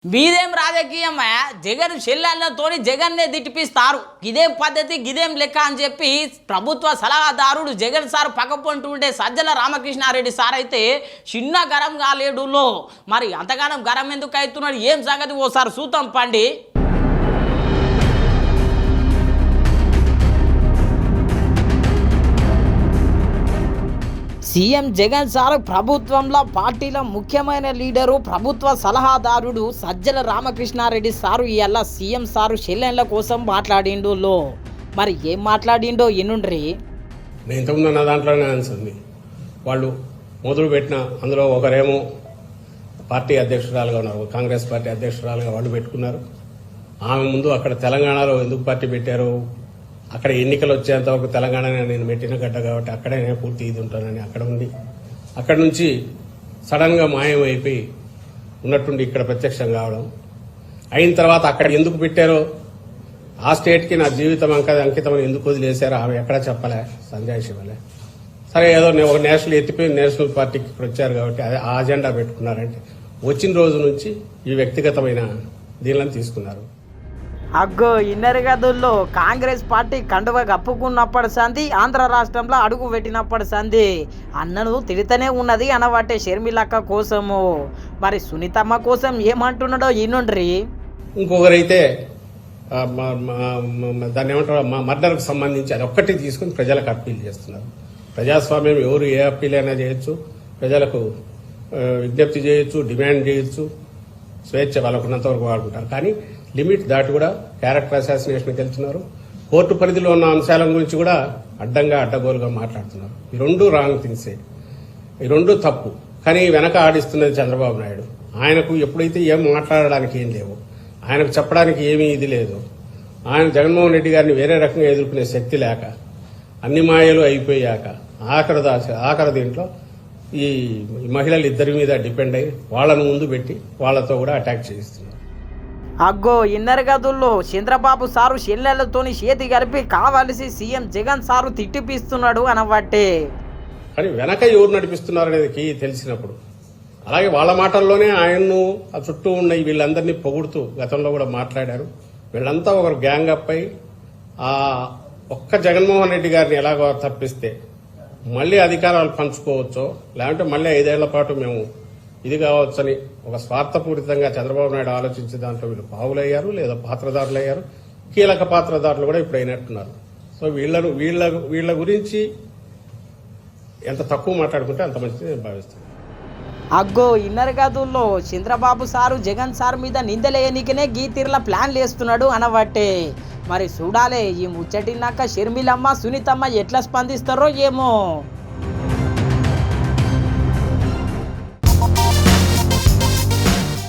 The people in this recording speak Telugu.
మీదేం రాజకీయమా జగన్ చెల్లెళ్ళతోని జగన్నే దిట్టిపిస్తారు. ఇదేం పద్ధతి గిదేం లెక్క అని చెప్పి ప్రభుత్వ సలహాదారుడు జగన్ సార్ పక్కపంటుంటే సజ్జల రామకృష్ణారెడ్డి సార్ అయితే చిన్న గరం కాలేడులో మరి అంతగానం గరం ఎందుకు అవుతున్నాడు ఏం సంగతి ఓసారి సూతం పండి. సీఎం జగన్ సార్ ప్రభుత్వంలో పార్టీల ముఖ్యమైన లీడరు ప్రభుత్వ సలహాదారుడు సజ్జల రామకృష్ణారెడ్డి సారు ఇవాళ సీఎం సారు చెల్లెళ్ళ కోసం మాట్లాడిండు. మరి ఏం మాట్లాడిండో ఎన్నుండ్రి. నేను ఇంతకుముందు నా దాంట్లోనే అనిసింది. వాళ్ళు మొదలు పెట్టిన అందులో ఒకరేమో పార్టీ అధ్యక్షురాలుగా ఉన్నారు, కాంగ్రెస్ పార్టీ అధ్యక్షురాలుగా వాళ్ళు పెట్టుకున్నారు. ఆమె ముందు అక్కడ తెలంగాణలో ఎందుకు పార్టీ పెట్టారు, అక్కడ ఎన్నికలు వచ్చేంత వరకు తెలంగాణ నేను పెట్టిన గడ్డ కాబట్టి అక్కడే నేను పూర్తి ఇది ఉంటానని అక్కడ ఉండి అక్కడ నుంచి సడన్గా మాయమైపోయి ఉన్నట్టుండి ఇక్కడ ప్రత్యక్షం కావడం అయిన తర్వాత అక్కడ ఎందుకు పెట్టారో ఆ స్టేట్కి నా జీవితం అంకితం ఎందుకు వదిలేశారో ఆమె ఎక్కడా చెప్పలే, సంజయ్ శివలే. సరే ఏదో ఒక నేషనల్ ఎత్తిపోయి నేషనల్ పార్టీకి ఇక్కడ వచ్చారు కాబట్టి అదే ఆ అజెండా పెట్టుకున్నారంటే వచ్చిన రోజు నుంచి ఈ వ్యక్తిగతమైన దీనిలను తీసుకున్నారు. అగ్గో ఇన్నర్ గదుల్లో కాంగ్రెస్ పార్టీ కండువ కప్పుకున్నప్పటి సంది ఆంధ్ర రాష్ట్రంలో అడుగు పెట్టినప్పటి సంది అన్నను తిడితేనే ఉన్నది అనబట్టే షర్మిలక్క కోసము. మరి సునీతమ్మ కోసం ఏమంటున్నాడో ఈనుండ్రి. ఇంకొకరైతే దాన్ని ఏమంటారు మర్డర్కు సంబంధించి అది ఒక్కటి తీసుకుని ప్రజలకు అప్పీల్ చేస్తున్నారు. ప్రజాస్వామ్యం ఎవరు ఏ అప్పీల్ అయినా చేయొచ్చు, ప్రజలకు విజ్ఞప్తి చేయొచ్చు, డిమాండ్ చేయొచ్చు, స్వేచ్ఛ వాళ్ళకున్నంత వరకు వాడుకుంటారు. కానీ లిమిట్ దాటి కూడా క్యారెక్టర్ అసాసినేషన్కి వెళ్తున్నారు. కోర్టు పరిధిలో ఉన్న అంశాల గురించి కూడా అడ్డగోలుగా మాట్లాడుతున్నారు. ఈ రెండు రాంగ్ థింగ్సే, ఈ రెండు తప్పు. కానీ వెనక ఆడిస్తున్నది చంద్రబాబు నాయుడు. ఆయనకు ఎప్పుడైతే ఏం మాట్లాడడానికి ఏం లేవు, ఆయనకు చెప్పడానికి ఏమీ ఇది లేదు, ఆయన జగన్మోహన్ రెడ్డి గారిని వేరే రకంగా ఎదుర్కొనే శక్తి లేక అన్ని మాయలు అయిపోయాక ఆఖరి దీంట్లో ఈ మహిళలు ఇద్దరి మీద డిపెండ్ అయ్యి వాళ్ళను ముందు పెట్టి వాళ్ళతో కూడా అటాక్ చేయిస్తున్నారు. అగ్గో ఇన్నర్ గదుల్లో చంద్రబాబు సారు చెల్లెళ్లతోని చేతి కలిపి కావలసి సీఎం జగన్ సారు తిట్టిపిస్తున్నాడు అనబట్టే. కానీ వెనక ఎవరు నడిపిస్తున్నారు అనేది తెలిసినప్పుడు అలాగే వాళ్ళ మాటల్లోనే ఆయన్ను ఆ చుట్టూ ఉన్న వీళ్ళందరినీ పొగుడుతూ గతంలో కూడా మాట్లాడారు. వీళ్ళంతా ఒకరు గ్యాంగ్ అప్ అయి ఆ ఒక్క జగన్మోహన్ రెడ్డి గారిని ఎలాగో తప్పిస్తే మళ్లీ అధికారాలు పంచుకోవచ్చో లేదంటే మళ్లీ 5 ఏళ్ల పాటు మేము ఇది కావచ్చని ఒక స్వార్థపూరితంగా చంద్రబాబు నాయుడు ఆలోచించే దాంట్లో వీళ్ళు పావులయ్యారు లేదా పాత్రదారులయ్యారు. కీలక పాత్రదారులు కూడా ఇప్పుడు అయినట్టున్నారు. సో వీళ్ళ గురించి ఎంత తక్కువ మాట్లాడుకుంటే అంత మంచిది నేను భావిస్తాను. అగ్గో ఇన్నర్ గదుల్లో చంద్రబాబు సారు జగన్ సార్ మీద నిందలేయనికనే గీతీర్ల ప్లాన్లు వేస్తున్నాడు అనబట్టే. మరి చూడాలే ఈ ముచ్చటినాక షర్మిలమ్మ సునీతమ్మ ఎట్లా స్పందిస్తారో ఏమో.